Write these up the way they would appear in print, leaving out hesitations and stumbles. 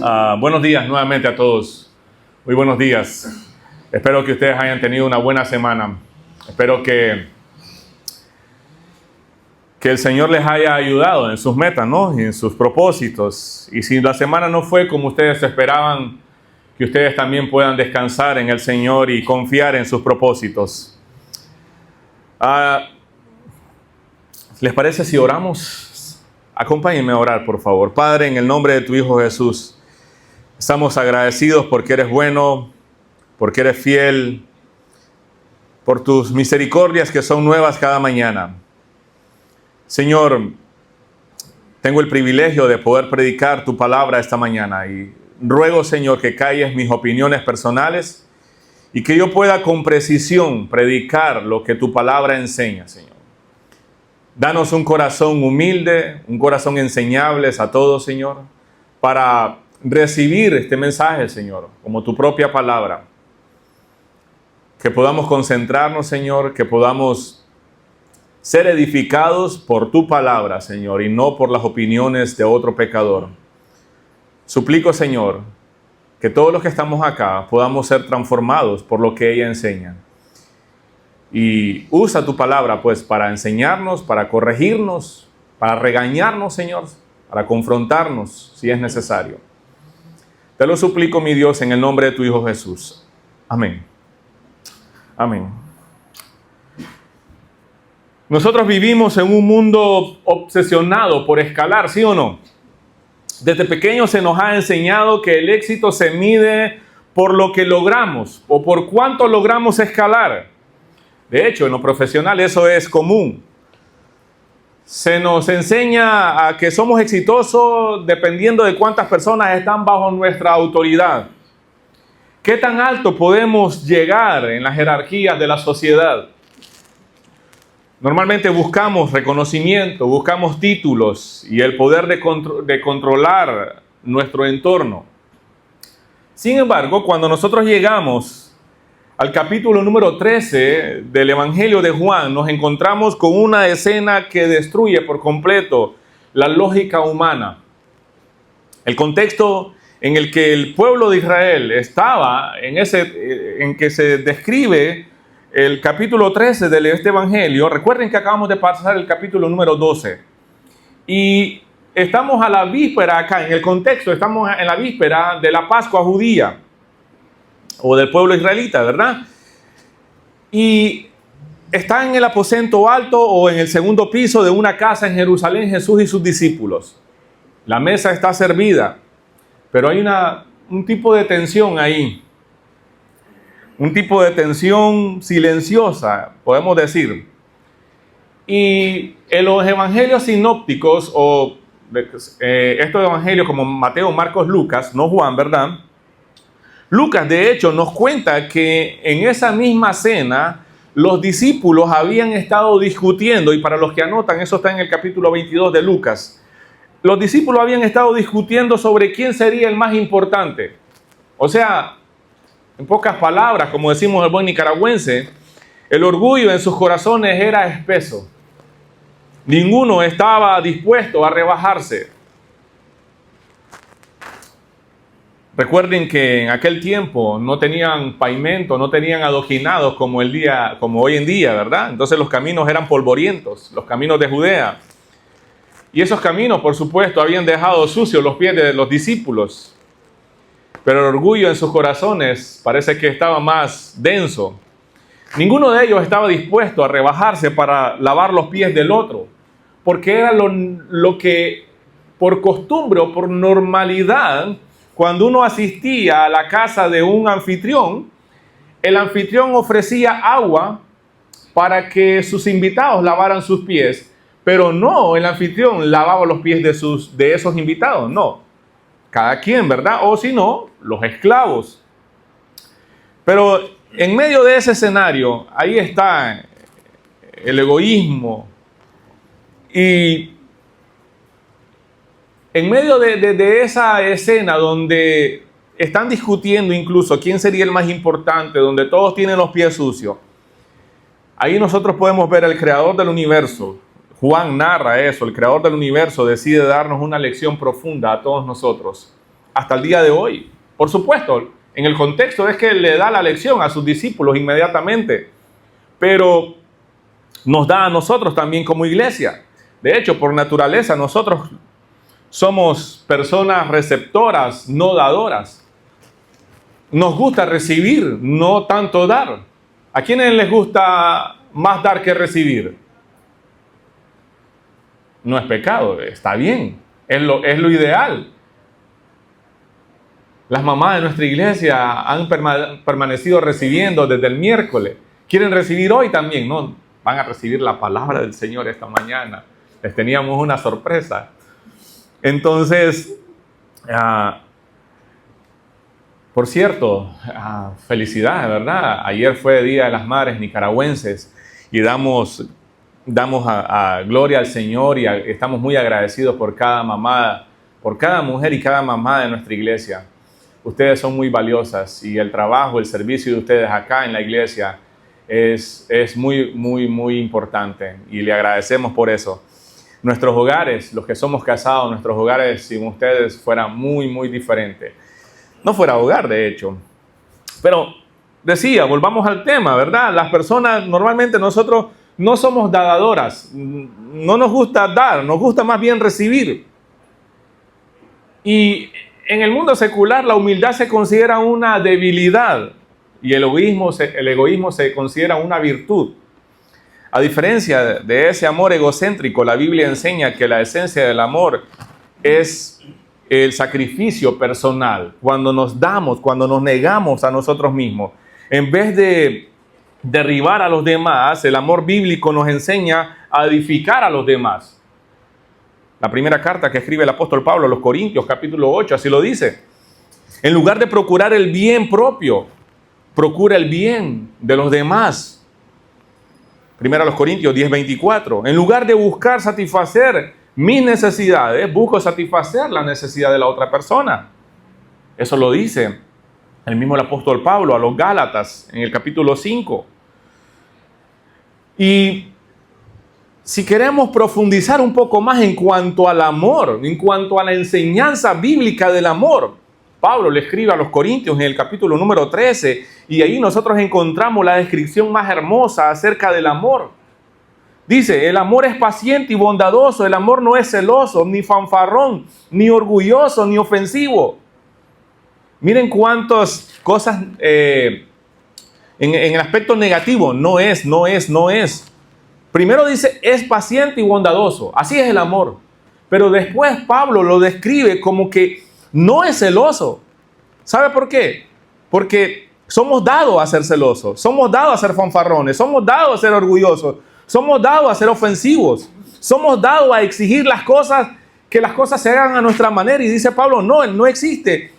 Buenos días nuevamente a todos. Muy buenos días. Espero que ustedes hayan tenido una buena semana. Espero que el Señor les haya ayudado en sus metas, ¿no? Y en sus propósitos. Y si la semana no fue como ustedes esperaban, que ustedes también puedan descansar en el Señor y confiar en sus propósitos. ¿Les parece si oramos? Acompáñenme a orar, por favor. Padre, en el nombre de tu Hijo Jesús, estamos agradecidos porque eres bueno, porque eres fiel, por tus misericordias que son nuevas cada mañana. Señor, tengo el privilegio de poder predicar tu palabra esta mañana y ruego, Señor, que calles mis opiniones personales y que yo pueda con precisión predicar lo que tu palabra enseña, Señor. Danos un corazón humilde, un corazón enseñable a todos, Señor, para recibir este mensaje, Señor, como tu propia palabra. Que podamos concentrarnos, Señor, que podamos ser edificados por tu palabra, Señor, y no por las opiniones de otro pecador. Suplico, Señor, que todos los que estamos acá podamos ser transformados por lo que ella enseña. Y usa tu palabra, pues, para enseñarnos, para corregirnos, para regañarnos, Señor, para confrontarnos, si es necesario. Te lo suplico, mi Dios, en el nombre de tu Hijo Jesús. Amén. Amén. Nosotros vivimos en un mundo obsesionado por escalar, ¿sí o no? Desde pequeños se nos ha enseñado que el éxito se mide por lo que logramos o por cuánto logramos escalar. De hecho, en lo profesional eso es común. Se nos enseña a que somos exitosos dependiendo de cuántas personas están bajo nuestra autoridad. ¿Qué tan alto podemos llegar en la jerarquía de la sociedad? Normalmente buscamos reconocimiento, buscamos títulos y el poder de controlar nuestro entorno. Sin embargo, cuando nosotros llegamos al capítulo número 13 del Evangelio de Juan, nos encontramos con una escena que destruye por completo la lógica humana. El contexto en el que el pueblo de Israel estaba, en que se describe el capítulo 13 de este Evangelio. Recuerden que acabamos de pasar el capítulo número 12. Y estamos a la víspera acá, en el contexto, estamos en la víspera de la Pascua judía, o del pueblo israelita, ¿verdad? Y está en el aposento alto o en el segundo piso de una casa en Jerusalén Jesús y sus discípulos. La mesa está servida, pero hay un tipo de tensión ahí. Un tipo de tensión silenciosa, podemos decir. Y en los evangelios sinópticos, o estos evangelios como Mateo, Marcos, Lucas, no Juan, ¿verdad? Lucas, de hecho, nos cuenta que en esa misma cena los discípulos habían estado discutiendo, y para los que anotan, eso está en el capítulo 22 de Lucas. Los discípulos habían estado discutiendo sobre quién sería el más importante. O sea, en pocas palabras, como decimos el buen nicaragüense, el orgullo en sus corazones era espeso. Ninguno estaba dispuesto a rebajarse. Recuerden que en aquel tiempo no tenían pavimento, no tenían adoquinados como hoy en día, ¿verdad? Entonces los caminos eran polvorientos, los caminos de Judea. Y esos caminos, por supuesto, habían dejado sucios los pies de los discípulos. Pero el orgullo en sus corazones parece que estaba más denso. Ninguno de ellos estaba dispuesto a rebajarse para lavar los pies del otro, porque era lo que por costumbre o por normalidad, cuando uno asistía a la casa de un anfitrión, el anfitrión ofrecía agua para que sus invitados lavaran sus pies, pero no el anfitrión lavaba los pies de esos invitados, no. Cada quien, ¿verdad? O si no, los esclavos. Pero en medio de ese escenario, ahí está el egoísmo. Y en medio de esa escena donde están discutiendo incluso quién sería el más importante, donde todos tienen los pies sucios, ahí nosotros podemos ver al creador del universo. Juan narra eso, el creador del universo decide darnos una lección profunda a todos nosotros hasta el día de hoy. Por supuesto, en el contexto es que le da la lección a sus discípulos inmediatamente, pero nos da a nosotros también como iglesia. De hecho, por naturaleza, nosotros somos personas receptoras, no dadoras. Nos gusta recibir, no tanto dar. ¿A quiénes les gusta más dar que recibir? No es pecado, está bien, es lo ideal. Las mamás de nuestra iglesia han permanecido recibiendo desde el miércoles. ¿Quieren recibir hoy también? No, van a recibir la palabra del Señor esta mañana. Les teníamos una sorpresa. Entonces, por cierto, felicidades, ¿verdad? Ayer fue Día de las Madres Nicaragüenses y damos gloria al Señor y estamos muy agradecidos por cada mamá, por cada mujer y cada mamá de nuestra iglesia. Ustedes son muy valiosas y el trabajo, el servicio de ustedes acá en la iglesia es muy, muy, muy importante y le agradecemos por eso. Nuestros hogares, los que somos casados, nuestros hogares sin ustedes fueran muy, muy diferentes. No fuera hogar, de hecho. Pero decía, volvamos al tema, ¿verdad? Las personas, normalmente nosotros no somos dadadoras, no nos gusta dar, nos gusta más bien recibir. Y en el mundo secular la humildad se considera una debilidad y el egoísmo se considera una virtud. A diferencia de ese amor egocéntrico, la Biblia enseña que la esencia del amor es el sacrificio personal. Cuando nos damos, cuando nos negamos a nosotros mismos, en vez de derribar a los demás, el amor bíblico nos enseña a edificar a los demás. La primera carta que escribe el apóstol Pablo a los Corintios, capítulo 8, así lo dice. En lugar de procurar el bien propio, procura el bien de los demás. Primero a los Corintios 10:24. En lugar de buscar satisfacer mis necesidades, busco satisfacer la necesidad de la otra persona. Eso lo dice el mismo el apóstol Pablo a los Gálatas en el capítulo 5. Y si queremos profundizar un poco más en cuanto al amor, en cuanto a la enseñanza bíblica del amor, Pablo le escribe a los Corintios en el capítulo número 13 y ahí nosotros encontramos la descripción más hermosa acerca del amor. Dice, el amor es paciente y bondadoso, el amor no es celoso, ni fanfarrón, ni orgulloso, ni ofensivo. Miren cuántas cosas en el aspecto negativo, no es. Primero dice, es paciente y bondadoso. Así es el amor. Pero después Pablo lo describe como que no es celoso. ¿Sabe por qué? Porque somos dados a ser celosos, somos dados a ser fanfarrones, somos dados a ser orgullosos, somos dados a ser ofensivos, somos dados a exigir las cosas, que las cosas se hagan a nuestra manera. Y dice Pablo, no, él no existe.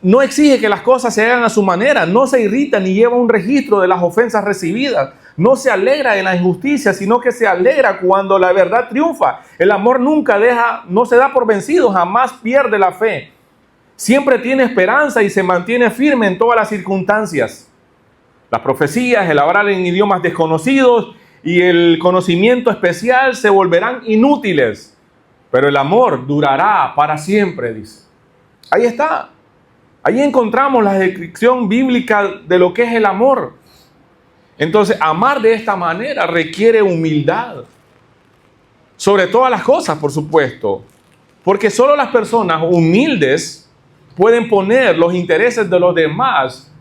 No exige que las cosas se hagan a su manera, no se irrita ni lleva un registro de las ofensas recibidas, no se alegra de la injusticia, sino que se alegra cuando la verdad triunfa. El amor nunca no se da por vencido, jamás pierde la fe. Siempre tiene esperanza y se mantiene firme en todas las circunstancias. Las profecías, el hablar en idiomas desconocidos y el conocimiento especial se volverán inútiles, pero el amor durará para siempre, dice. Ahí está. Ahí encontramos la descripción bíblica de lo que es el amor. Entonces, amar de esta manera requiere humildad. Sobre todas las cosas, por supuesto. Porque solo las personas humildes pueden poner los intereses de los demás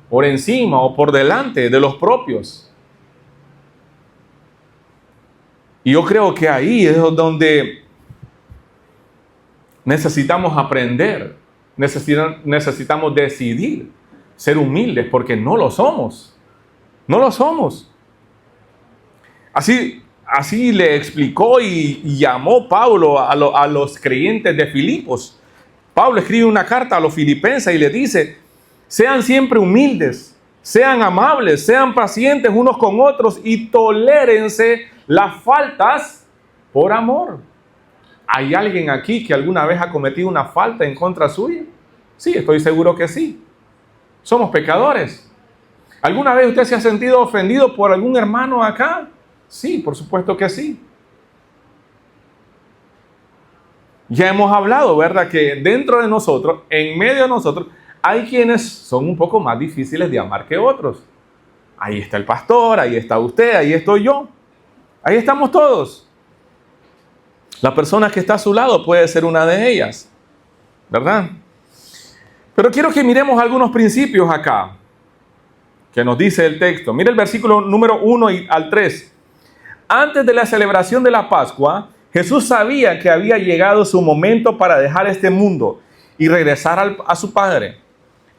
por encima o por delante de los propios. Y yo creo que ahí es donde necesitamos aprender. Necesitamos decidir ser humildes porque no lo somos. No lo somos. Así le explicó y llamó Pablo a los creyentes de Filipos. Pablo escribe una carta a los filipenses y le dice, sean siempre humildes, sean amables, sean pacientes unos con otros y tolérense las faltas por amor. ¿Hay alguien aquí que alguna vez ha cometido una falta en contra suya? Sí, estoy seguro que sí. Somos pecadores. ¿Alguna vez usted se ha sentido ofendido por algún hermano acá? Sí, por supuesto que sí. Ya hemos hablado, ¿verdad? Que dentro de nosotros, en medio de nosotros, hay quienes son un poco más difíciles de amar que otros. Ahí está el pastor, ahí está usted, ahí estoy yo. Ahí estamos todos. La persona que está a su lado puede ser una de ellas, ¿verdad? Pero quiero que miremos algunos principios acá que nos dice el texto. Mira el versículo número 1 al 3. Antes de la celebración de la Pascua, Jesús sabía que había llegado su momento para dejar este mundo y regresar a su Padre.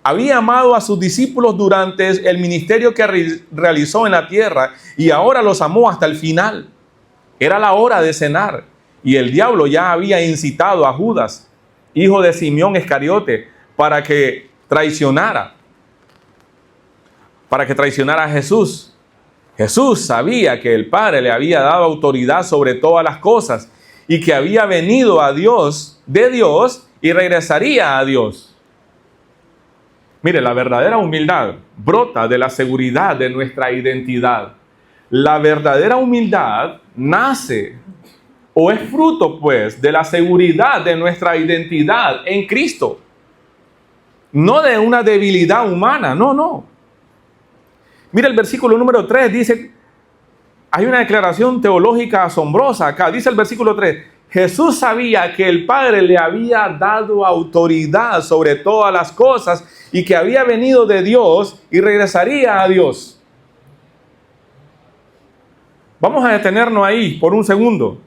Había amado a sus discípulos durante el ministerio que realizó en la tierra y ahora los amó hasta el final. Era la hora de cenar y el diablo ya había incitado a Judas, hijo de Simeón Iscariote, para que traicionara a Jesús. Jesús sabía que el Padre le había dado autoridad sobre todas las cosas y que había venido de Dios y regresaría a Dios. Mire, la verdadera humildad brota de la seguridad de nuestra identidad. La verdadera humildad nace o es fruto, pues, de la seguridad de nuestra identidad en Cristo. No de una debilidad humana, no. Mira el versículo número 3, dice, hay una declaración teológica asombrosa acá. Dice el versículo 3, Jesús sabía que el Padre le había dado autoridad sobre todas las cosas y que había venido de Dios y regresaría a Dios. Vamos a detenernos ahí por un segundo.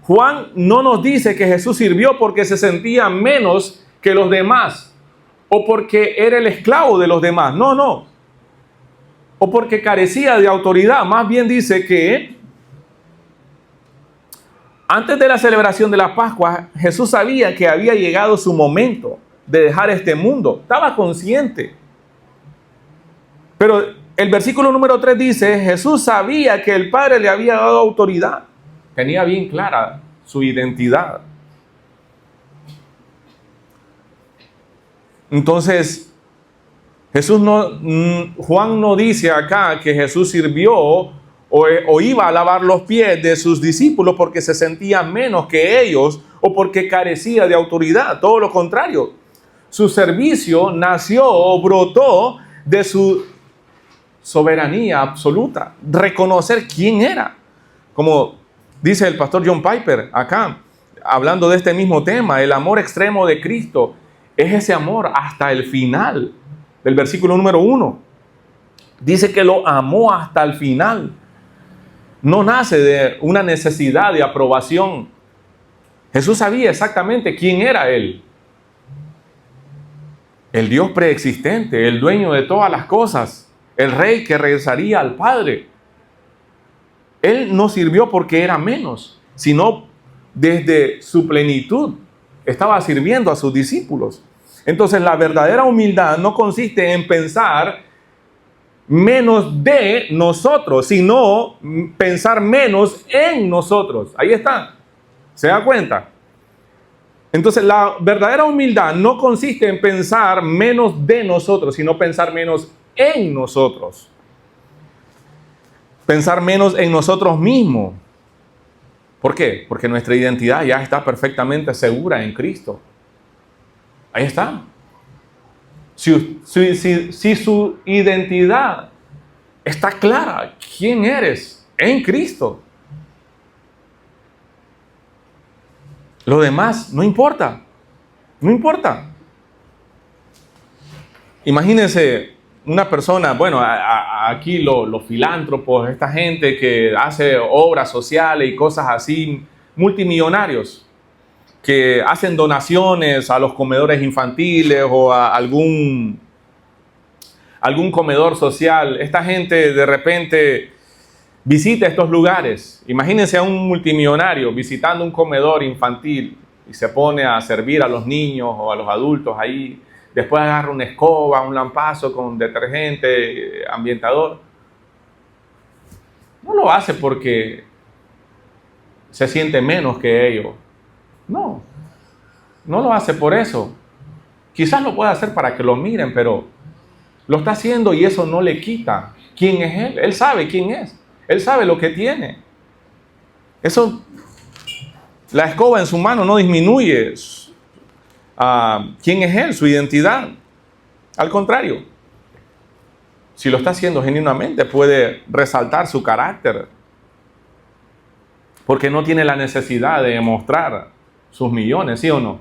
Juan no nos dice que Jesús sirvió porque se sentía menos que los demás o porque era el esclavo de los demás. No. O porque carecía de autoridad. Más bien dice que antes de la celebración de la Pascua, Jesús sabía que había llegado su momento de dejar este mundo. Estaba consciente. Pero el versículo número 3 dice, Jesús sabía que el Padre le había dado autoridad. Tenía bien clara su identidad. Entonces, Juan no dice acá que Jesús sirvió o iba a lavar los pies de sus discípulos porque se sentía menos que ellos o porque carecía de autoridad. Todo lo contrario. Su servicio nació o brotó de su soberanía absoluta. Reconocer quién era. Como dice el pastor John Piper acá, hablando de este mismo tema, el amor extremo de Cristo es ese amor hasta el final. Del versículo número 1. Dice que lo amó hasta el final. No nace de una necesidad de aprobación. Jesús sabía exactamente quién era Él. El Dios preexistente, el dueño de todas las cosas, el Rey que regresaría al Padre. Él no sirvió porque era menos, sino desde su plenitud estaba sirviendo a sus discípulos. Entonces la verdadera humildad no consiste en pensar menos de nosotros, sino pensar menos en nosotros. Ahí está. ¿Se da cuenta? Entonces la verdadera humildad no consiste en pensar menos de nosotros, sino pensar menos en nosotros. Pensar menos en nosotros mismos. ¿Por qué? Porque nuestra identidad ya está perfectamente segura en Cristo. Ahí está. Si su identidad está clara, ¿quién eres? En Cristo. Lo demás no importa. No importa. Imagínense una persona, bueno, aquí los filántropos, esta gente que hace obras sociales y cosas así, multimillonarios, que hacen donaciones a los comedores infantiles o a algún comedor social. Esta gente de repente visita estos lugares. Imagínense a un multimillonario visitando un comedor infantil y se pone a servir a los niños o a los adultos ahí. Después agarra una escoba, un lampazo con detergente, ambientador. No lo hace porque se siente menos que ellos. No lo hace por eso. Quizás lo pueda hacer para que lo miren, pero lo está haciendo y eso no le quita quién es Él. Él sabe quién es. Él sabe lo que tiene. Eso La escoba en su mano no disminuye quién es él, su identidad. Al contrario, si lo está haciendo genuinamente, puede resaltar su carácter, porque no tiene la necesidad de demostrar sus millones, ¿sí o no?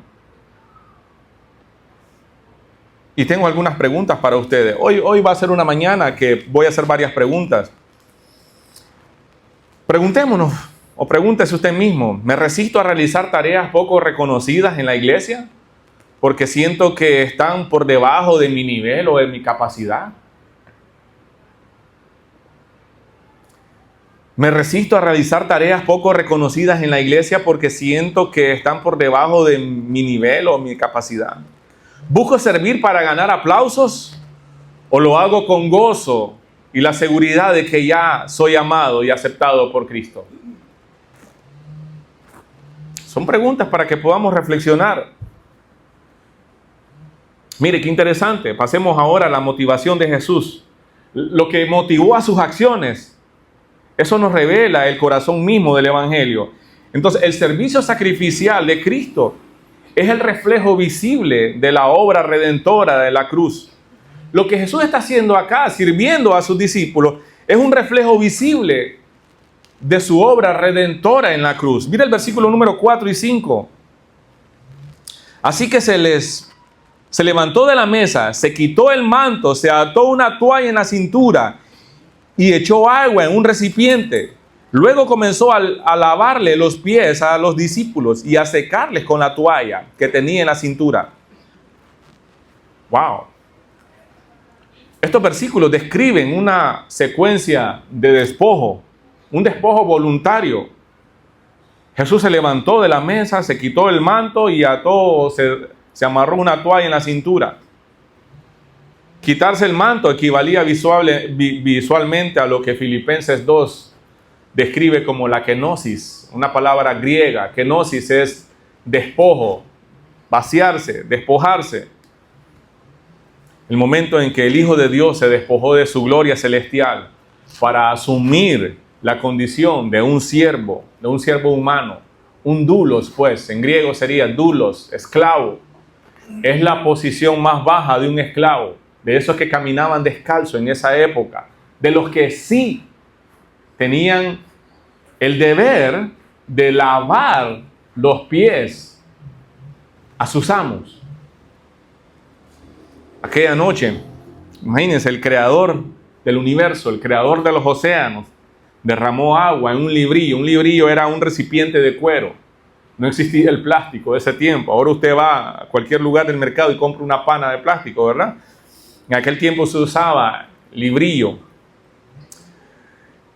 Y tengo algunas preguntas para ustedes. Hoy va a ser una mañana que voy a hacer varias preguntas. Preguntémonos, o pregúntese usted mismo, ¿me resisto a realizar tareas poco reconocidas en la iglesia? Porque siento que están por debajo de mi nivel o de mi capacidad. Me resisto a realizar tareas poco reconocidas en la iglesia porque siento que están por debajo de mi nivel o mi capacidad. ¿Busco servir para ganar aplausos o lo hago con gozo y la seguridad de que ya soy amado y aceptado por Cristo? Son preguntas para que podamos reflexionar. Mire, qué interesante. Pasemos ahora a la motivación de Jesús. Lo que motivó a sus acciones. Eso nos revela el corazón mismo del Evangelio. Entonces, el servicio sacrificial de Cristo es el reflejo visible de la obra redentora de la cruz. Lo que Jesús está haciendo acá, sirviendo a sus discípulos, es un reflejo visible de su obra redentora en la cruz. Mira el versículo número 4 y 5. Así que se levantó de la mesa, se quitó el manto, se ató una toalla en la cintura y echó agua en un recipiente. Luego comenzó a lavarle los pies a los discípulos y a secarles con la toalla que tenía en la cintura. ¡Wow! Estos versículos describen una secuencia de despojo, un despojo voluntario. Jesús se levantó de la mesa, se quitó el manto y se amarró una toalla en la cintura. Quitarse el manto equivalía visualmente a lo que Filipenses 2 describe como la kenosis, una palabra griega. Kenosis es despojo, vaciarse, despojarse. El momento en que el Hijo de Dios se despojó de su gloria celestial para asumir la condición de un siervo humano, un doulos, pues, en griego sería doulos, esclavo. Es la posición más baja de un esclavo, de esos que caminaban descalzo en esa época, de los que sí tenían el deber de lavar los pies a sus amos. Aquella noche, imagínense, el creador del universo, el creador de los océanos, derramó agua en un librillo. Un librillo era un recipiente de cuero. No existía el plástico de ese tiempo. Ahora usted va a cualquier lugar del mercado y compra una pana de plástico, ¿verdad? En aquel tiempo se usaba librillo.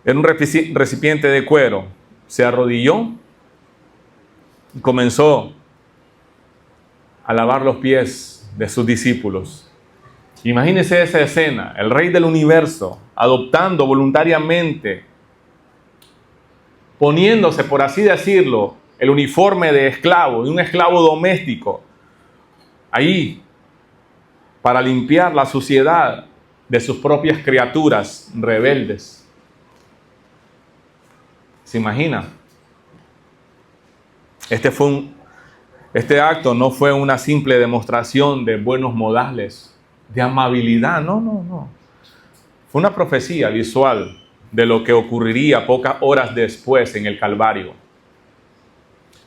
Era un recipiente de cuero. Se arrodilló y comenzó a lavar los pies de sus discípulos. Imagínense esa escena, el rey del universo adoptando voluntariamente, poniéndose, por así decirlo, el uniforme de esclavo, de un esclavo doméstico, ahí para limpiar la suciedad de sus propias criaturas rebeldes. ¿Se imagina? Este acto no fue una simple demostración de buenos modales, de amabilidad, no. Fue una profecía visual de lo que ocurriría pocas horas después en el Calvario.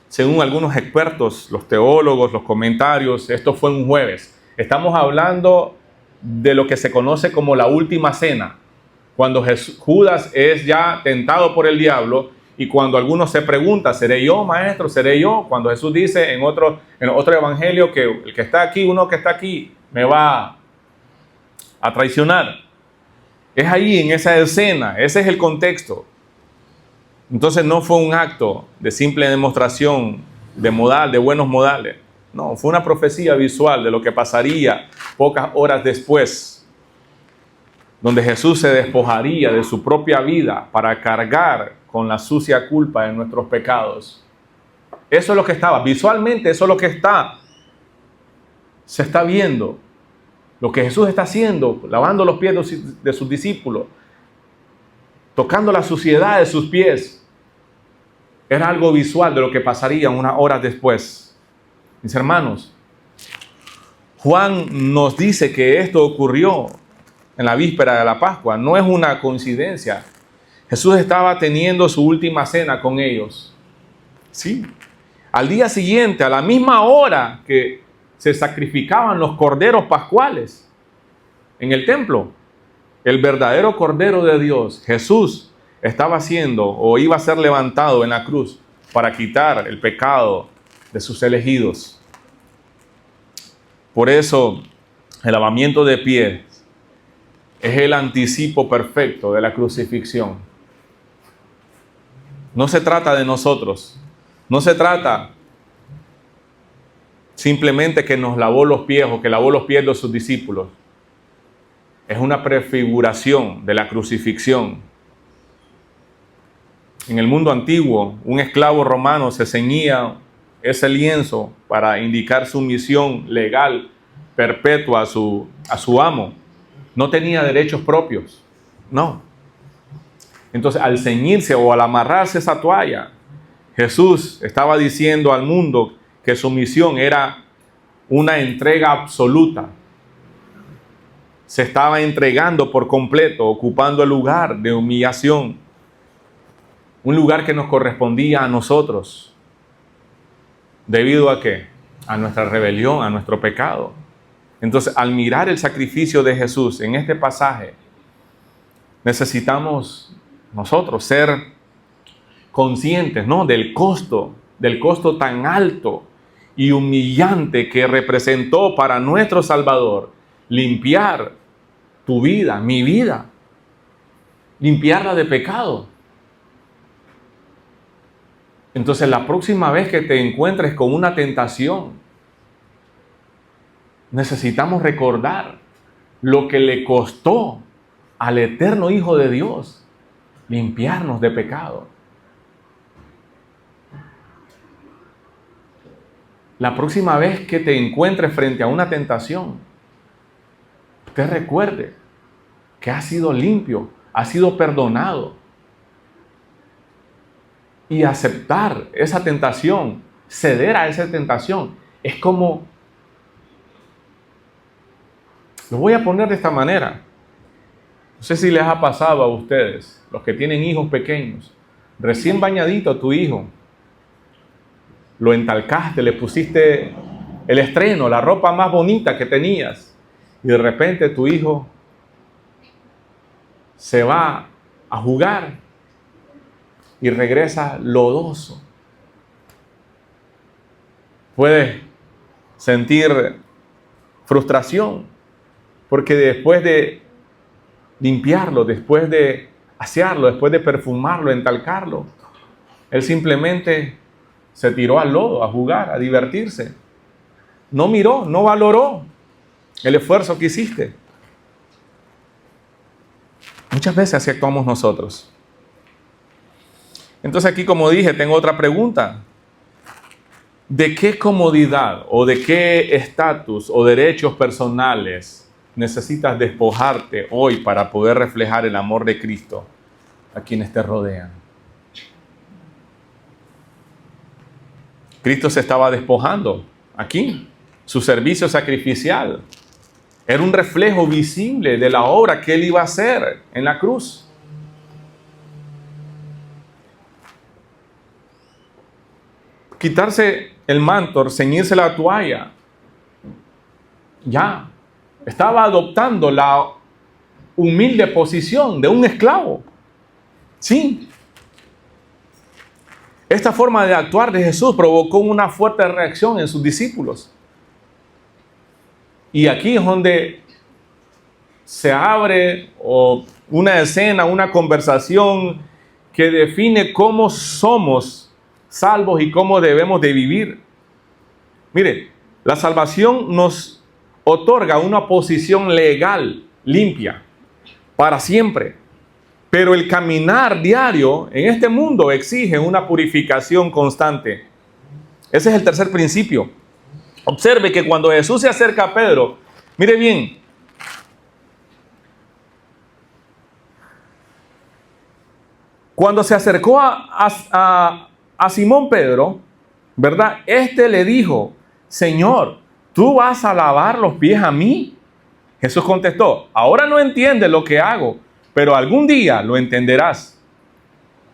Según algunos expertos, los teólogos, los comentarios, esto fue un jueves. Estamos hablando de lo que se conoce como la última cena, cuando Judas es ya tentado por el diablo y cuando algunos se preguntan, ¿seré yo, maestro? ¿Seré yo? Cuando Jesús dice en otro evangelio que el que está aquí, uno que está aquí, me va a traicionar. Es ahí, en esa escena, ese es el contexto. Entonces no fue un acto de simple demostración de buenos modales. No, fue una profecía visual de lo que pasaría pocas horas después, donde Jesús se despojaría de su propia vida para cargar con la sucia culpa de nuestros pecados. Eso es lo que estaba, visualmente eso es lo que se está viendo. Lo que Jesús está haciendo, lavando los pies de sus discípulos, tocando la suciedad de sus pies. Era algo visual de lo que pasaría unas horas después. Mis hermanos, Juan nos dice que esto ocurrió en la víspera de la Pascua. No es una coincidencia. Jesús estaba teniendo su última cena con ellos. Sí. Al día siguiente, a la misma hora que se sacrificaban los corderos pascuales en el templo, el verdadero Cordero de Dios, Jesús, estaba siendo o iba a ser levantado en la cruz para quitar el pecado de sus elegidos. Por eso, el lavamiento de pies es el anticipo perfecto de la crucifixión. No se trata de nosotros. No se trata simplemente que nos lavó los pies o que lavó los pies de sus discípulos. Es una prefiguración de la crucifixión. En el mundo antiguo, un esclavo romano se ceñía ese lienzo para indicar su misión legal perpetua a su amo. No tenía derechos propios, no. Entonces, al ceñirse o al amarrarse esa toalla, Jesús estaba diciendo al mundo que su misión era una entrega absoluta. Se estaba entregando por completo, ocupando el lugar de humillación, un lugar que nos correspondía a nosotros. ¿Debido a qué? A nuestra rebelión, a nuestro pecado. Entonces, al mirar el sacrificio de Jesús en este pasaje, necesitamos nosotros ser conscientes, ¿no?, del costo tan alto y humillante que representó para nuestro Salvador limpiar tu vida, mi vida, limpiarla de pecado. Entonces, la próxima vez que te encuentres con una tentación, necesitamos recordar lo que le costó al eterno Hijo de Dios limpiarnos de pecado. La próxima vez que te encuentres frente a una tentación, usted recuerde que ha sido limpio, ha sido perdonado. Y aceptar esa tentación, ceder a esa tentación, es como, lo voy a poner de esta manera. No sé si les ha pasado a ustedes, los que tienen hijos pequeños, recién bañadito tu hijo, lo entalcaste, le pusiste el estreno, la ropa más bonita que tenías, y de repente tu hijo se va a jugar y regresa lodoso. Puedes sentir frustración, porque después de limpiarlo, después de asearlo, después de perfumarlo, entalcarlo, él simplemente se tiró al lodo a jugar, a divertirse. No miró, no valoró el esfuerzo que hiciste. Muchas veces así actuamos nosotros. Entonces aquí, como dije, tengo otra pregunta. ¿De qué comodidad o de qué estatus o derechos personales necesitas despojarte hoy para poder reflejar el amor de Cristo a quienes te rodean? Cristo se estaba despojando aquí. Su servicio sacrificial era un reflejo visible de la obra que Él iba a hacer en la cruz. Quitarse el manto, ceñirse la toalla, ya estaba adoptando la humilde posición de un esclavo. Sí. Esta forma de actuar de Jesús provocó una fuerte reacción en sus discípulos. Y aquí es donde se abre una escena, una conversación que define cómo somos salvos y cómo debemos de vivir. Mire, la salvación nos otorga una posición legal, limpia, para siempre. Pero el caminar diario en este mundo exige una purificación constante. Ese es el tercer principio. Observe que cuando Jesús se acerca a Pedro, mire bien, cuando se acercó a a Simón Pedro, ¿verdad? Este le dijo, Señor, ¿tú vas a lavar los pies a mí? Jesús contestó, ahora no entiendes lo que hago, pero algún día lo entenderás.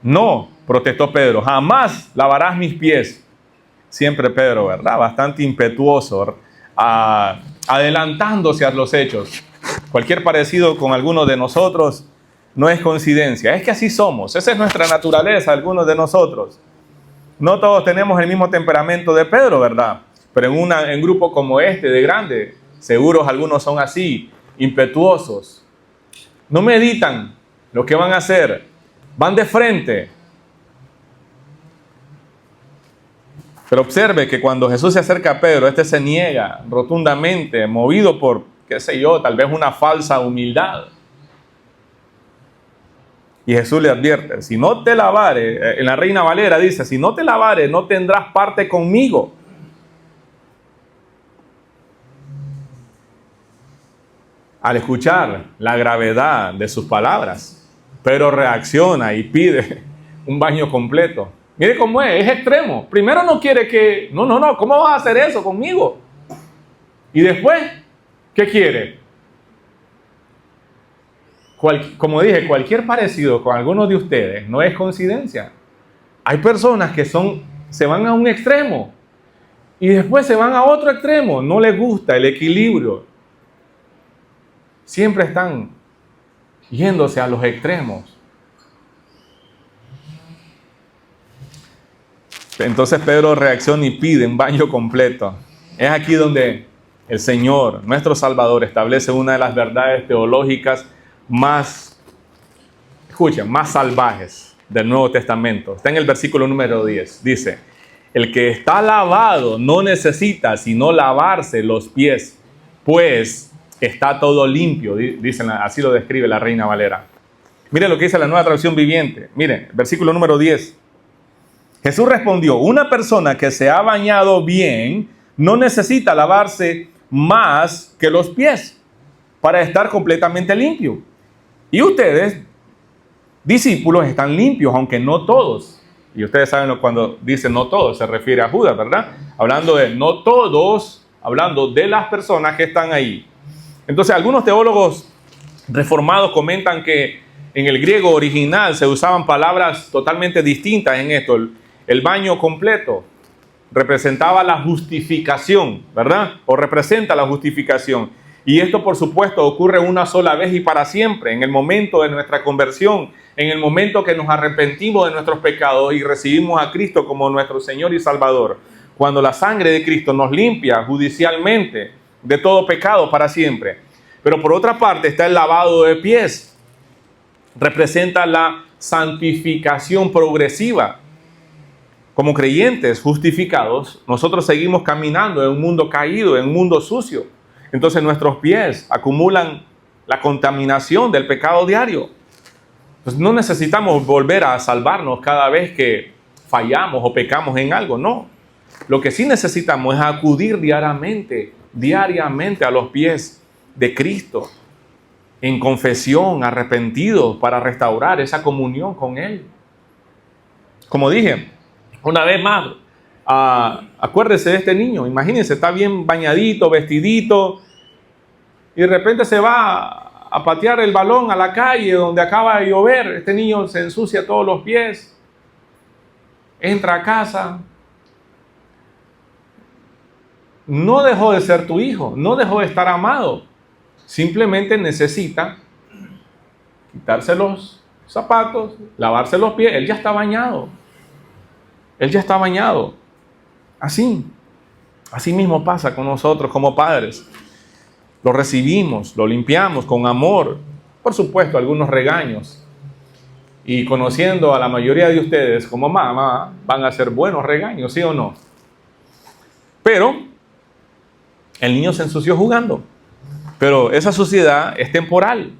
No, protestó Pedro, jamás lavarás mis pies. Siempre Pedro, ¿verdad? Bastante impetuoso, adelantándose a los hechos. Cualquier parecido con alguno de nosotros no es coincidencia, es que así somos, esa es nuestra naturaleza, algunos de nosotros. No todos tenemos el mismo temperamento de Pedro, ¿verdad? Pero en un grupo como este, de grande, seguros algunos son así, impetuosos. No meditan lo que van a hacer, van de frente. Pero observe que cuando Jesús se acerca a Pedro, este se niega rotundamente, movido por, qué sé yo, tal vez una falsa humildad. Y Jesús le advierte, si no te lavare, en la Reina Valera dice, si no te lavare, no tendrás parte conmigo. Al escuchar la gravedad de sus palabras, Pedro reacciona y pide un baño completo. Mire cómo es extremo. Primero no quiere que, no, ¿cómo vas a hacer eso conmigo? Y después, ¿qué quiere? Como dije, cualquier parecido con algunos de ustedes no es coincidencia. Hay personas que se van a un extremo y después se van a otro extremo. No les gusta el equilibrio. Siempre están yéndose a los extremos. Entonces Pedro reacciona y pide un baño completo. Es aquí donde el Señor, nuestro Salvador, establece una de las verdades teológicas más salvajes del Nuevo Testamento. Está en el versículo número 10. Dice, el que está lavado no necesita sino lavarse los pies, pues está todo limpio. Dicen, así lo describe la Reina Valera. Miren lo que dice la Nueva Traducción Viviente. Miren, versículo número 10. Jesús respondió, una persona que se ha bañado bien no necesita lavarse más que los pies para estar completamente limpio. Y ustedes, discípulos, están limpios, aunque no todos. Y ustedes saben cuando dice no todos, se refiere a Judas, ¿verdad? Hablando de no todos, hablando de las personas que están ahí. Entonces, algunos teólogos reformados comentan que en el griego original se usaban palabras totalmente distintas en esto. El baño completo representaba la justificación, ¿verdad? O representa la justificación. Y esto, por supuesto, ocurre una sola vez y para siempre, en el momento de nuestra conversión, en el momento que nos arrepentimos de nuestros pecados y recibimos a Cristo como nuestro Señor y Salvador. Cuando la sangre de Cristo nos limpia judicialmente de todo pecado para siempre. Pero por otra parte está el lavado de pies. Representa la santificación progresiva. Como creyentes justificados, nosotros seguimos caminando en un mundo caído, en un mundo sucio. Entonces nuestros pies acumulan la contaminación del pecado diario. Entonces no necesitamos volver a salvarnos cada vez que fallamos o pecamos en algo, no. Lo que sí necesitamos es acudir diariamente a los pies de Cristo, en confesión, arrepentidos, para restaurar esa comunión con Él. Como dije, una vez más, acuérdese de este niño, imagínense, está bien bañadito, vestidito, y de repente se va a patear el balón a la calle donde acaba de llover. Este niño se ensucia todos los pies, entra a casa. No dejó de ser tu hijo, no dejó de estar amado, simplemente necesita quitarse los zapatos, lavarse los pies. Él ya está bañado. Él ya está bañado. Así mismo pasa con nosotros como padres. Lo recibimos, lo limpiamos con amor. Por supuesto, algunos regaños. Y conociendo a la mayoría de ustedes como mamá, van a ser buenos regaños, ¿sí o no? Pero el niño se ensució jugando. Pero esa suciedad es temporal.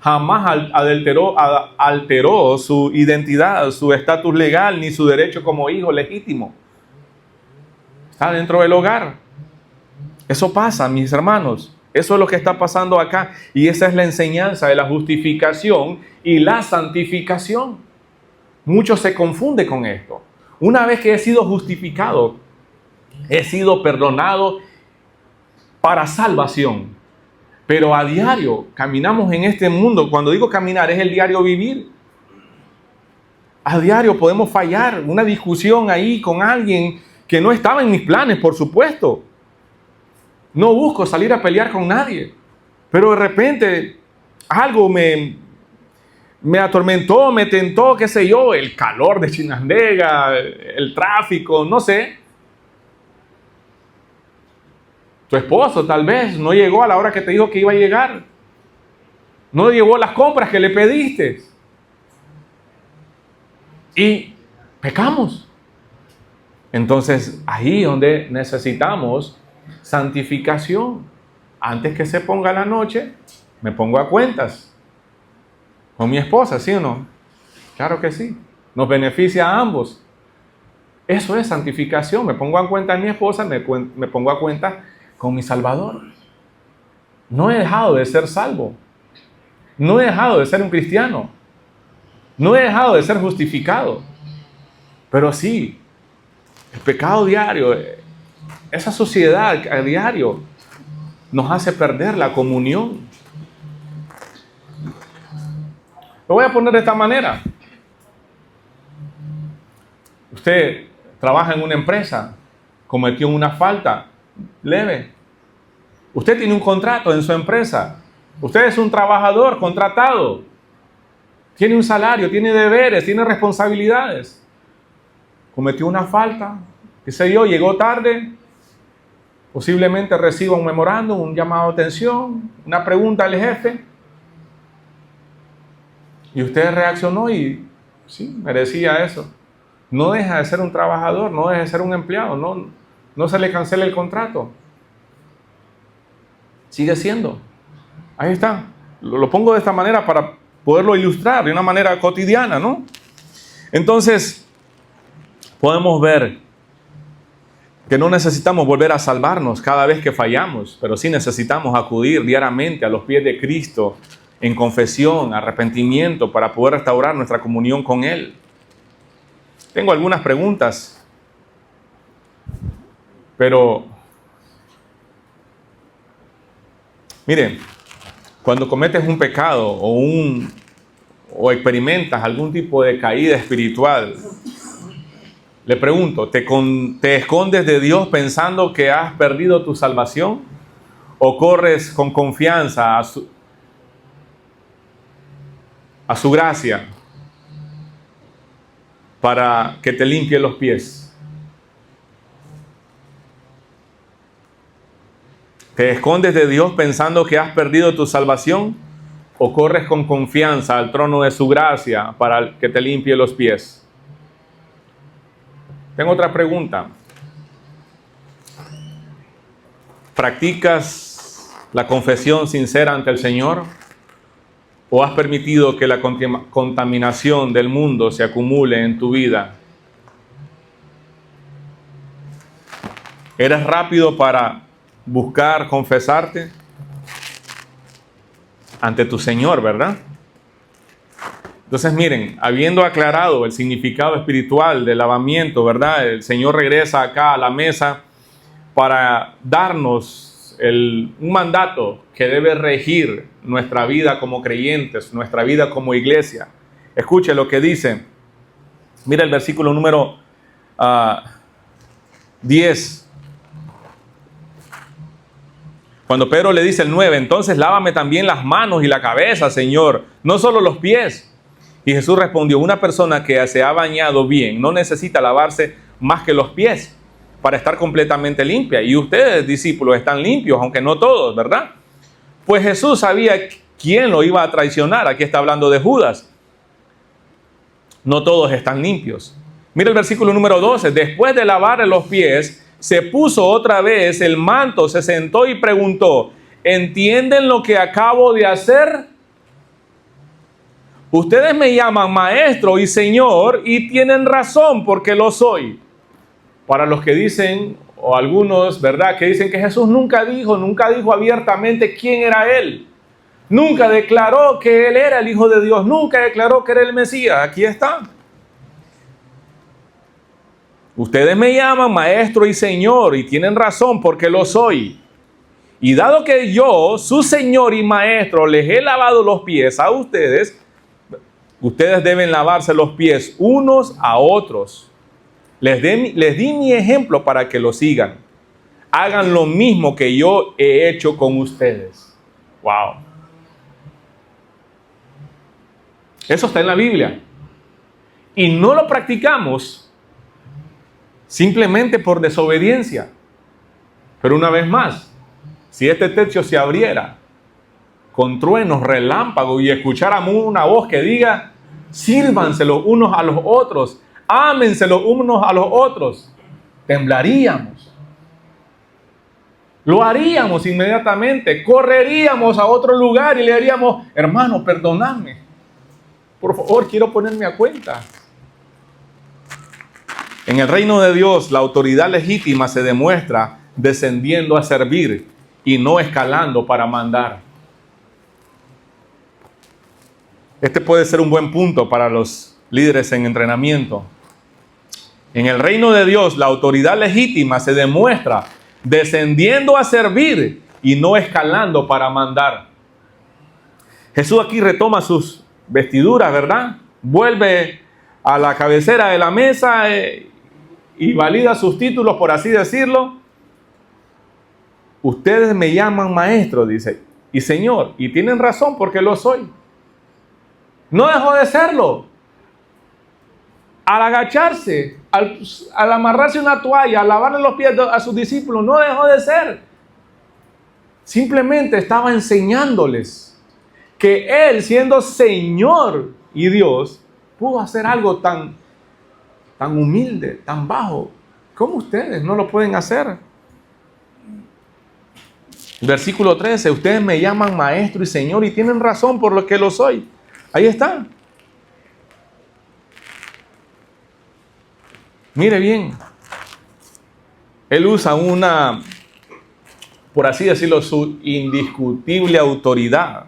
Jamás alteró su identidad, su estatus legal, ni su derecho como hijo legítimo. Está dentro del hogar. Eso pasa, mis hermanos. Eso es lo que está pasando acá. Y esa es la enseñanza de la justificación y la santificación. Muchos se confunden con esto. Una vez que he sido justificado, he sido perdonado para salvación. Pero a diario caminamos en este mundo. Cuando digo caminar, es el diario vivir. A diario podemos fallar. Una discusión ahí con alguien que no estaba en mis planes, por supuesto. No busco salir a pelear con nadie. Pero de repente algo me atormentó, me tentó, qué sé yo, el calor de Chinandega, el tráfico, no sé. Tu esposo tal vez no llegó a la hora que te dijo que iba a llegar. No llevó las compras que le pediste. Y pecamos. Entonces, ahí donde necesitamos santificación. Antes que se ponga la noche, me pongo a cuentas con mi esposa, ¿sí o no? Claro que sí. Nos beneficia a ambos. Eso es santificación. Me pongo a cuenta de mi esposa, me pongo a cuenta con mi Salvador. No he dejado de ser salvo. No he dejado de ser un cristiano. No he dejado de ser justificado. Pero sí, el pecado diario, esa sociedad a diario, nos hace perder la comunión. Lo voy a poner de esta manera. Usted trabaja en una empresa, cometió una falta leve. Usted tiene un contrato en su empresa. Usted es un trabajador contratado. Tiene un salario, tiene deberes, tiene responsabilidades. Cometió una falta, qué sé yo, llegó tarde. Posiblemente reciba un memorándum, un llamado de atención, una pregunta al jefe. Y usted reaccionó y sí, merecía eso. No deja de ser un trabajador, no deja de ser un empleado, no se le cancela el contrato. Sigue siendo. Ahí está. Lo pongo de esta manera para poderlo ilustrar de una manera cotidiana, ¿no? Entonces, podemos ver que no necesitamos volver a salvarnos cada vez que fallamos, pero sí necesitamos acudir diariamente a los pies de Cristo en confesión, arrepentimiento, para poder restaurar nuestra comunión con Él. Tengo algunas preguntas, pero miren, cuando cometes un pecado o experimentas algún tipo de caída espiritual, le pregunto, ¿te escondes de Dios pensando que has perdido tu salvación? ¿O corres con confianza a su gracia para que te limpie los pies? ¿Te escondes de Dios pensando que has perdido tu salvación? ¿O corres con confianza al trono de su gracia para que te limpie los pies? Tengo otra pregunta. ¿Practicas la confesión sincera ante el Señor? ¿O has permitido que la contaminación del mundo se acumule en tu vida? ¿Eres rápido para buscar confesarte ante tu Señor, verdad? Entonces miren, habiendo aclarado el significado espiritual del lavamiento, ¿verdad? El Señor regresa acá a la mesa para darnos un mandato que debe regir nuestra vida como creyentes, nuestra vida como iglesia. Escuche lo que dice. Mira el versículo número 10. Cuando Pedro le dice el 9, entonces lávame también las manos y la cabeza, Señor, no solo los pies. Y Jesús respondió, una persona que se ha bañado bien no necesita lavarse más que los pies para estar completamente limpia. Y ustedes, discípulos, están limpios, aunque no todos, ¿verdad? Pues Jesús sabía quién lo iba a traicionar. Aquí está hablando de Judas. No todos están limpios. Mira el versículo número 12. Después de lavar los pies, se puso otra vez el manto, se sentó y preguntó, ¿entienden lo que acabo de hacer? Ustedes me llaman maestro y señor y tienen razón porque lo soy. Para los que dicen, o algunos, ¿verdad?, que dicen que Jesús nunca dijo abiertamente quién era Él. Nunca declaró que Él era el Hijo de Dios. Nunca declaró que era el Mesías. Aquí está. Ustedes me llaman maestro y señor y tienen razón porque lo soy. Y dado que yo, su señor y maestro, les he lavado los pies a ustedes, ustedes deben lavarse los pies unos a otros. Les di mi ejemplo para que lo sigan. Hagan lo mismo que yo he hecho con ustedes. Wow. Eso está en la Biblia. Y no lo practicamos simplemente por desobediencia. Pero una vez más, si este techo se abriera con truenos, relámpagos y escucháramos una voz que diga, sírvanse los unos a los otros, ámense los unos a los otros, temblaríamos. Lo haríamos inmediatamente, correríamos a otro lugar y le diríamos, hermano, perdóname. Por favor, quiero ponerme a cuenta. En el reino de Dios, la autoridad legítima se demuestra descendiendo a servir y no escalando para mandar. Este puede ser un buen punto para los líderes en entrenamiento. En el reino de Dios, la autoridad legítima se demuestra descendiendo a servir y no escalando para mandar. Jesús aquí retoma sus vestiduras, ¿verdad? Vuelve a la cabecera de la mesa y valida sus títulos, por así decirlo. Ustedes me llaman maestro, dice, y señor, y tienen razón porque lo soy. No dejó de serlo. Al agacharse, al amarrarse una toalla, al lavarle los pies a sus discípulos, no dejó de ser. Simplemente estaba enseñándoles que Él, siendo Señor y Dios, pudo hacer algo tan humilde, tan bajo. ¿Cómo ustedes no lo pueden hacer? Versículo 13, ustedes me llaman maestro y señor y tienen razón por lo que lo soy. Ahí está. Mire bien. Él usa una, por así decirlo, su indiscutible autoridad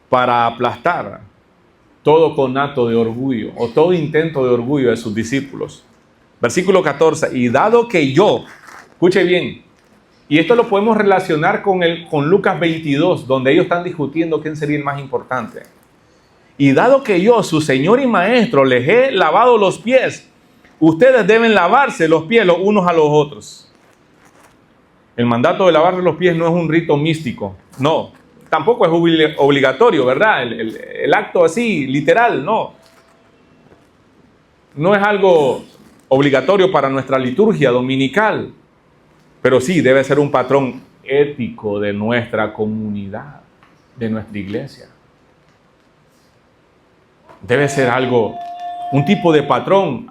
para aplastar todo conato de orgullo o todo intento de orgullo de sus discípulos. Versículo 14, y dado que yo, escuche bien, y esto lo podemos relacionar con Lucas 22, donde ellos están discutiendo quién sería el más importante. Y dado que yo, su señor y maestro, les he lavado los pies, ustedes deben lavarse los pies los unos a los otros. El mandato de lavarse los pies no es un rito místico, no. Tampoco es obligatorio, ¿verdad? El acto así, literal, no. No es algo obligatorio para nuestra liturgia dominical, pero sí debe ser un patrón ético de nuestra comunidad, de nuestra iglesia. Debe ser algo, un tipo de patrón.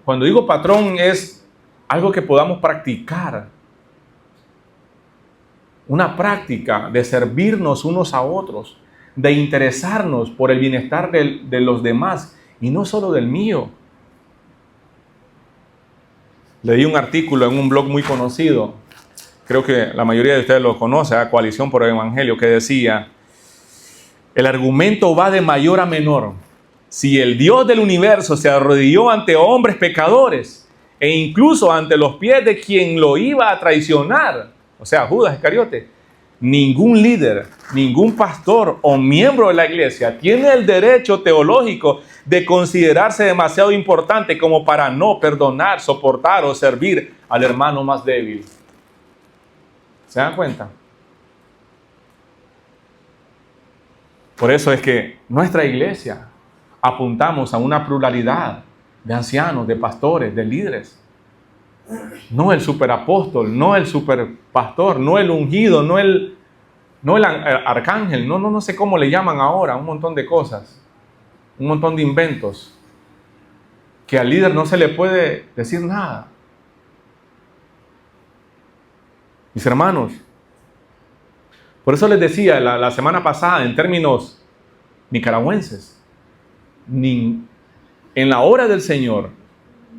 Cuando digo patrón es algo que podamos practicar. Una práctica de servirnos unos a otros, de interesarnos por el bienestar de los demás y no solo del mío. Leí un artículo en un blog muy conocido, creo que la mayoría de ustedes lo conoce, Coalición por el Evangelio, que decía, el argumento va de mayor a menor. Si el Dios del universo se arrodilló ante hombres pecadores e incluso ante los pies de quien lo iba a traicionar, o sea, Judas Iscariote, ningún líder, ningún pastor o miembro de la iglesia tiene el derecho teológico de considerarse demasiado importante como para no perdonar, soportar o servir al hermano más débil. ¿Se dan cuenta? Por eso es que nuestra iglesia apuntamos a una pluralidad de ancianos, de pastores, de líderes. No el superapóstol, no el superpastor, no el ungido, no el arcángel, no sé cómo le llaman ahora, un montón de cosas, un montón de inventos, que al líder no se le puede decir nada. Mis hermanos, por eso les decía la semana pasada, en términos nicaragüenses, en la hora del Señor,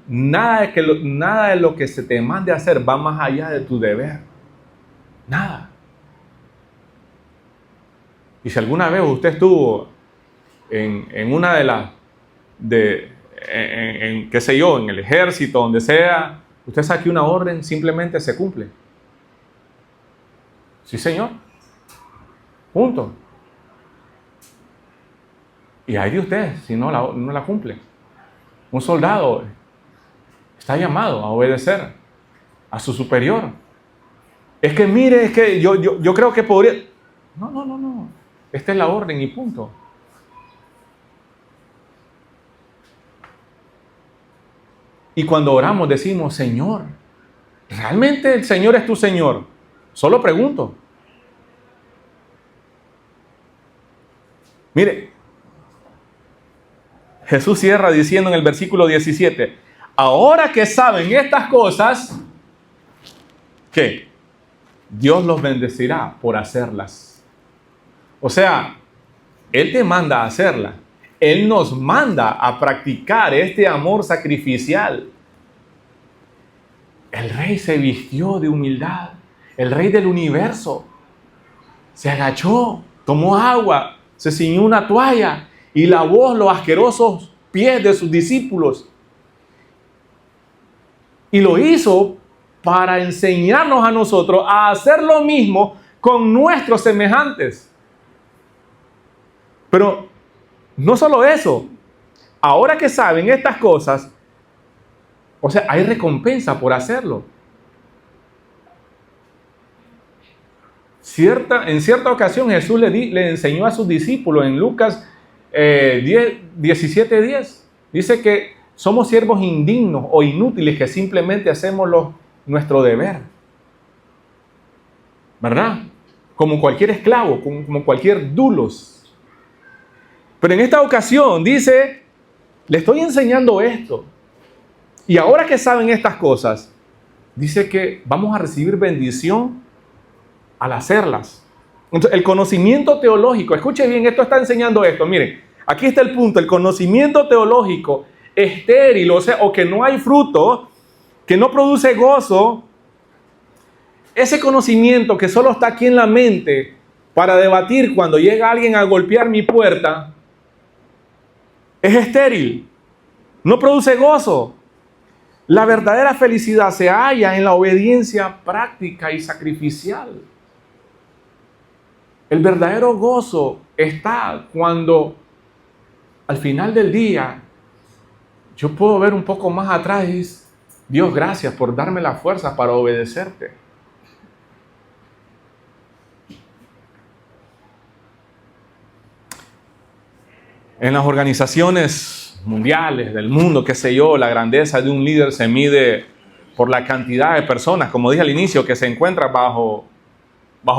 nada de lo que se te mande a hacer va más allá de tu deber. Nada. Y si alguna vez usted estuvo en una qué sé yo, en el ejército, donde sea, usted saque una orden, simplemente se cumple. Sí, señor. Punto. Y hay de usted si no la cumple. Un soldado está llamado a obedecer a su superior. Es que mire, es que yo creo que podría... No. Esta es la orden y punto. Y cuando oramos decimos, Señor, ¿realmente el Señor es tu Señor? Solo pregunto. Mire, Jesús cierra diciendo en el versículo 17, ahora que saben estas cosas, ¿qué? Dios los bendecirá por hacerlas. O sea, Él te manda a hacerla. Él nos manda a practicar este amor sacrificial. El rey se vistió de humildad. El rey del universo se agachó, tomó agua, se ciñó una toalla y lavó los asquerosos pies de sus discípulos. Y lo hizo para enseñarnos a nosotros a hacer lo mismo con nuestros semejantes. Pero no solo eso, ahora que saben estas cosas, o sea, hay recompensa por hacerlo. En cierta ocasión Jesús le enseñó a sus discípulos en Lucas 17:10. Dice que somos siervos indignos o inútiles que simplemente hacemos nuestro deber. ¿Verdad? Como cualquier esclavo, como cualquier dulos. Pero en esta ocasión dice, le estoy enseñando esto. Y ahora que saben estas cosas, dice que vamos a recibir bendición al hacerlas. Entonces, el conocimiento teológico, escuche bien, esto está enseñando esto. Miren, aquí está el punto, el conocimiento teológico estéril, o que no hay fruto, que no produce gozo, ese conocimiento que solo está aquí en la mente para debatir cuando llega alguien a golpear mi puerta, es estéril, no produce gozo. La verdadera felicidad se halla en la obediencia práctica y sacrificial. El verdadero gozo está cuando al final del día yo puedo ver un poco más atrás y decir, Dios, gracias por darme la fuerza para obedecerte. En las organizaciones mundiales del mundo, qué sé yo, la grandeza de un líder se mide por la cantidad de personas, como dije al inicio, que se encuentran bajo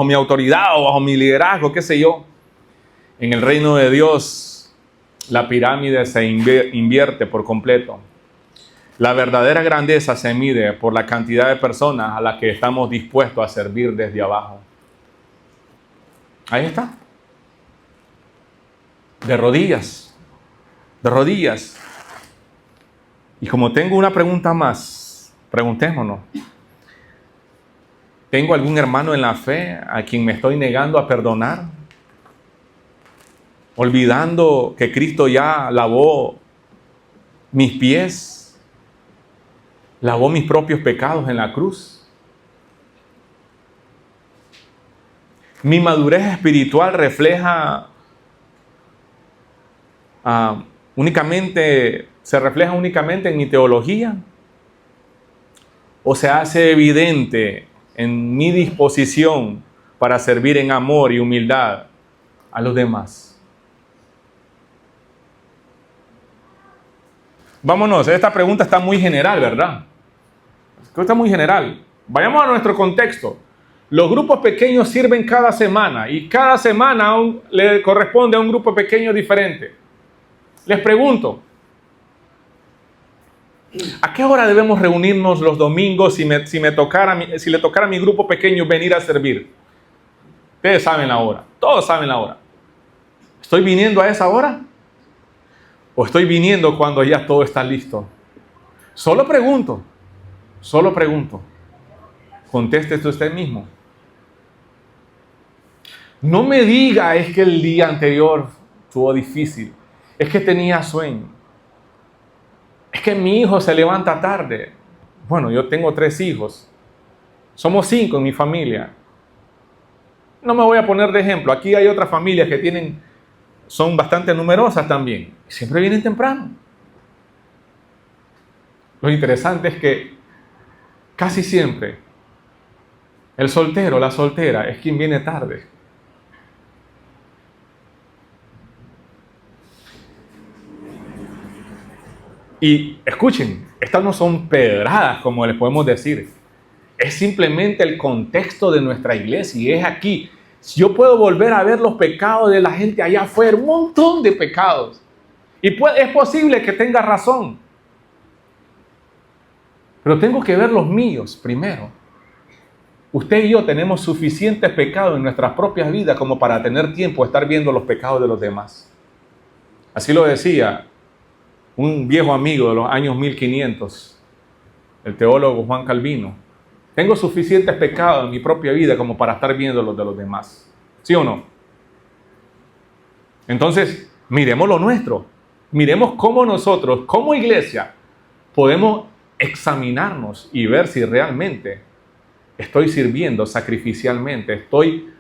mi autoridad o bajo mi liderazgo, qué sé yo. En el reino de Dios, la pirámide se invierte por completo. La verdadera grandeza se mide por la cantidad de personas a las que estamos dispuestos a servir desde abajo. Ahí está. De rodillas. Y como tengo una pregunta más, preguntémonos. ¿Tengo algún hermano en la fe a quien me estoy negando a perdonar? Olvidando que Cristo ya lavó mis pies, lavó mis propios pecados en la cruz. Mi madurez espiritual refleja se refleja únicamente en mi teología, o se hace evidente en mi disposición para servir en amor y humildad a los demás. Vámonos, esta pregunta está muy general, ¿verdad? Está muy general. Vayamos a nuestro contexto. Los grupos pequeños sirven cada semana y cada semana le corresponde a un grupo pequeño diferente. Les pregunto, ¿a qué hora debemos reunirnos los domingos si le tocara a mi grupo pequeño venir a servir? Ustedes saben la hora, todos saben la hora. ¿Estoy viniendo a esa hora? ¿O estoy viniendo cuando ya todo está listo? Solo pregunto. Contéstese usted mismo. No me diga, es que el día anterior estuvo difícil. Es que tenía sueño. Es que mi hijo se levanta tarde. Bueno, yo tengo 3 hijos. Somos 5 en mi familia. No me voy a poner de ejemplo. Aquí hay otras familias que son bastante numerosas también. Siempre vienen temprano. Lo interesante es que casi siempre el soltero, la soltera, es quien viene tarde. Y escuchen, estas no son pedradas, como les podemos decir. Es simplemente el contexto de nuestra iglesia. Y es aquí. Si yo puedo volver a ver los pecados de la gente allá afuera, un montón de pecados. Y es posible que tenga razón. Pero tengo que ver los míos primero. Usted y yo tenemos suficientes pecados en nuestras propias vidas como para tener tiempo de estar viendo los pecados de los demás. Así lo decía un viejo amigo de los años 1500, el teólogo Juan Calvino. Tengo suficientes pecados en mi propia vida como para estar viendo los de los demás. ¿Sí o no? Entonces, miremos lo nuestro. Miremos cómo nosotros, como iglesia, podemos examinarnos y ver si realmente estoy sirviendo sacrificialmente, estoy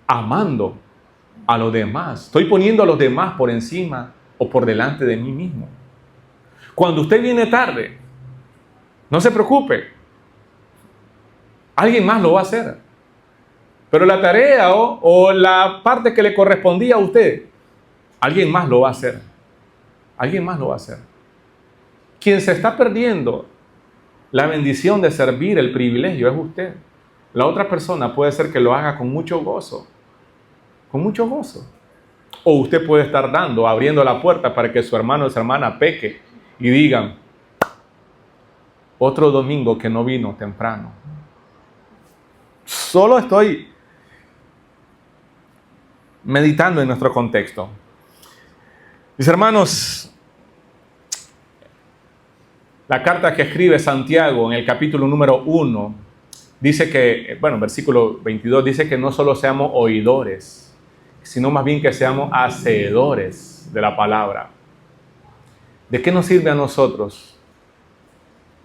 amando a los demás, estoy poniendo a los demás por encima o por delante de mí mismo. Cuando usted viene tarde, no se preocupe, alguien más lo va a hacer. Pero la tarea o la parte que le correspondía a usted, alguien más lo va a hacer. Alguien más lo va a hacer. Quien se está perdiendo la bendición de servir, el privilegio, es usted. La otra persona puede ser que lo haga con mucho gozo. Con mucho gozo. O usted puede estar abriendo la puerta para que su hermano o su hermana peque y digan, otro domingo que no vino temprano. Solo estoy meditando en nuestro contexto. Mis hermanos, la carta que escribe Santiago en el capítulo número 1 dice que, versículo 22 dice que no solo seamos oidores, sino más bien que seamos hacedores de la palabra. ¿De qué nos sirve a nosotros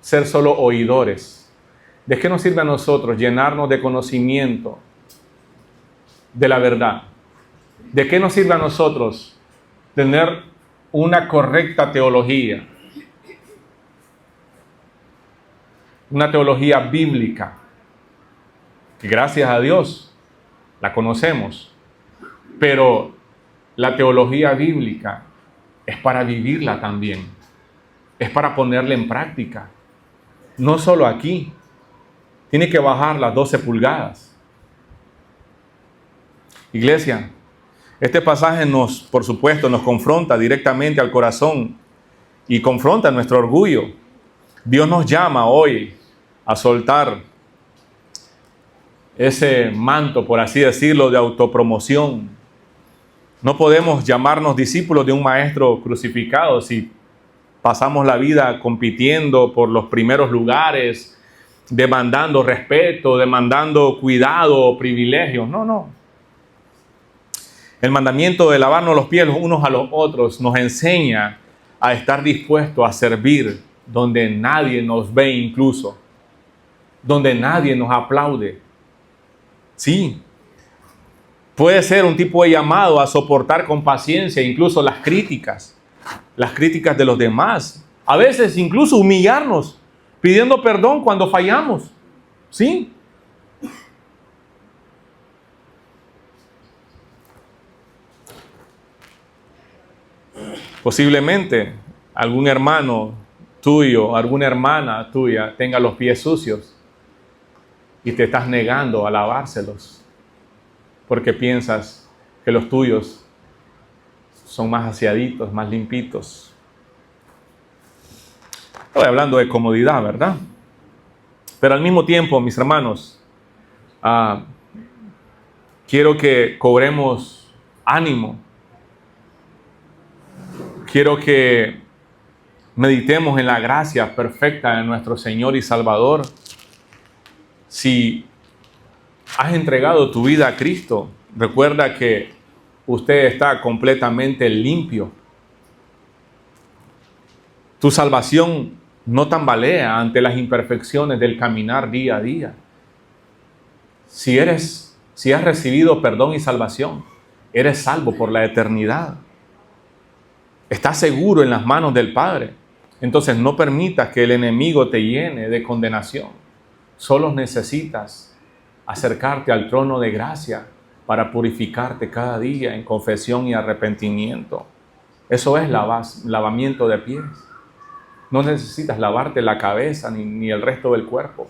ser solo oidores? ¿De qué nos sirve a nosotros llenarnos de conocimiento de la verdad? ¿De qué nos sirve a nosotros tener una correcta teología? Una teología bíblica, que gracias a Dios la conocemos, pero la teología bíblica es para vivirla también, es para ponerla en práctica, no solo aquí, tiene que bajar las 12 pulgadas. Iglesia, este pasaje por supuesto, nos confronta directamente al corazón y confronta nuestro orgullo. Dios nos llama hoy a soltar ese manto, por así decirlo, de autopromoción. No podemos llamarnos discípulos de un maestro crucificado si pasamos la vida compitiendo por los primeros lugares, demandando respeto, demandando cuidado, privilegios. No. El mandamiento de lavarnos los pies los unos a los otros nos enseña a estar dispuestos a servir donde nadie nos ve, incluso donde nadie nos aplaude. Sí, puede ser un tipo de llamado a soportar con paciencia incluso las críticas de los demás. A veces incluso humillarnos, pidiendo perdón cuando fallamos. Sí. Posiblemente algún hermano tuyo, alguna hermana tuya tenga los pies sucios y te estás negando a lavárselos porque piensas que los tuyos son más aseaditos, más limpitos. Estoy hablando de comodidad, ¿verdad? Pero al mismo tiempo, mis hermanos, quiero que cobremos ánimo. Quiero que meditemos en la gracia perfecta de nuestro Señor y Salvador. Si has entregado tu vida a Cristo, recuerda que usted está completamente limpio. Tu salvación no tambalea ante las imperfecciones del caminar día a día. Si has recibido perdón y salvación, eres salvo por la eternidad. Estás seguro en las manos del Padre. Entonces no permitas que el enemigo te llene de condenación. Solo necesitas acercarte al trono de gracia para purificarte cada día en confesión y arrepentimiento. Eso es lavamiento de pies. No necesitas lavarte la cabeza ni el resto del cuerpo.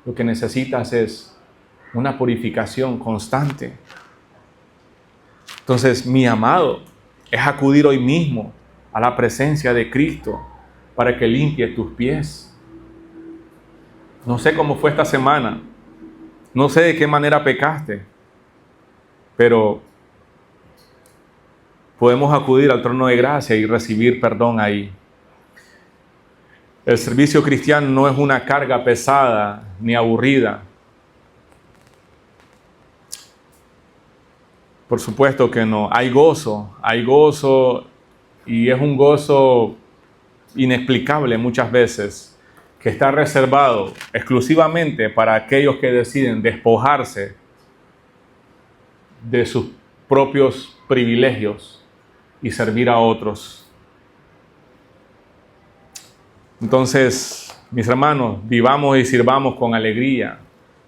Lo que necesitas es una purificación constante. Entonces, mi amado, es acudir hoy mismo a la presencia de Cristo para que limpie tus pies. No sé cómo fue esta semana, no sé de qué manera pecaste, pero podemos acudir al trono de gracia y recibir perdón ahí. El servicio cristiano no es una carga pesada ni aburrida. Por supuesto que no. Hay gozo y es un gozo inexplicable muchas veces, que está reservado exclusivamente para aquellos que deciden despojarse de sus propios privilegios y servir a otros. Entonces, mis hermanos, vivamos y sirvamos con alegría,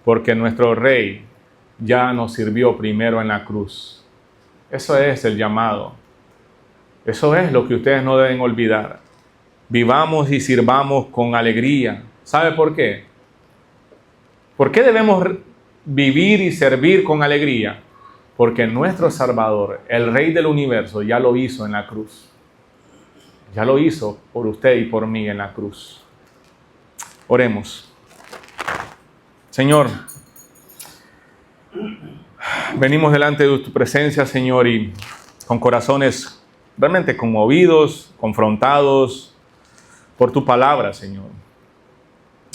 porque nuestro Rey ya nos sirvió primero en la cruz. Eso es el llamado. Eso es lo que ustedes no deben olvidar. Vivamos y sirvamos con alegría. ¿Sabe por qué? ¿Por qué debemos vivir y servir con alegría? Porque nuestro Salvador, el Rey del universo, ya lo hizo en la cruz. Ya lo hizo por usted y por mí en la cruz. Oremos. Señor, venimos delante de tu presencia, Señor, y con corazones realmente conmovidos, confrontados por tu palabra, Señor.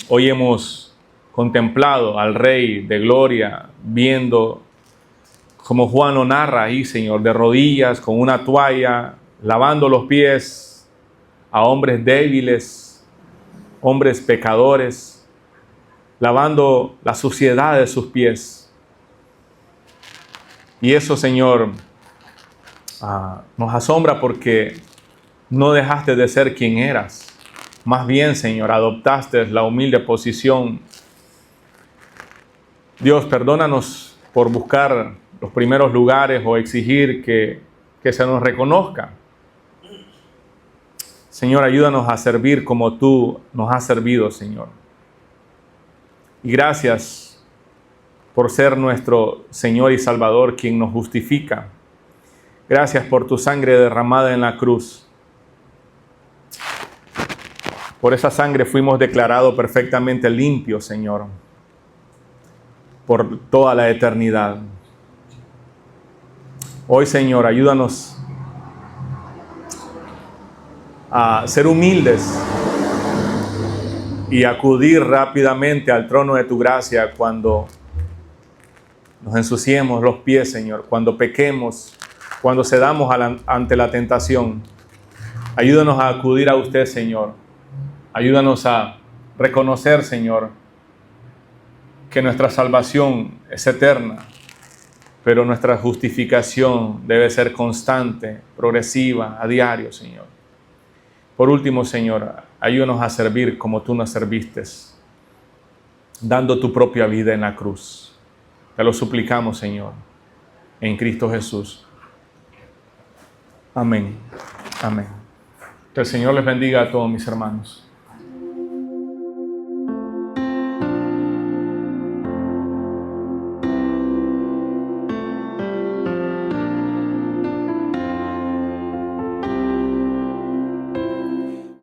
Hoy hemos contemplado al Rey de Gloria, viendo como Juan lo narra ahí, Señor, de rodillas, con una toalla, lavando los pies a hombres débiles, hombres pecadores, lavando la suciedad de sus pies. Y eso, Señor, nos asombra porque no dejaste de ser quien eras. Más bien, Señor, adoptaste la humilde posición. Dios, perdónanos por buscar los primeros lugares o exigir que se nos reconozca. Señor, ayúdanos a servir como tú nos has servido, Señor. Y gracias por ser nuestro Señor y Salvador, quien nos justifica. Gracias por tu sangre derramada en la cruz. Por esa sangre fuimos declarados perfectamente limpios, Señor, por toda la eternidad. Hoy, Señor, ayúdanos a ser humildes y acudir rápidamente al trono de tu gracia cuando nos ensuciemos los pies, Señor, cuando pequemos, cuando cedamos ante la tentación. Ayúdanos a acudir a usted, Señor. Ayúdanos a reconocer, Señor, que nuestra salvación es eterna, pero nuestra justificación debe ser constante, progresiva, a diario, Señor. Por último, Señor, ayúdanos a servir como tú nos serviste, dando tu propia vida en la cruz. Te lo suplicamos, Señor, en Cristo Jesús. Amén. Amén. Que el Señor les bendiga a todos mis hermanos.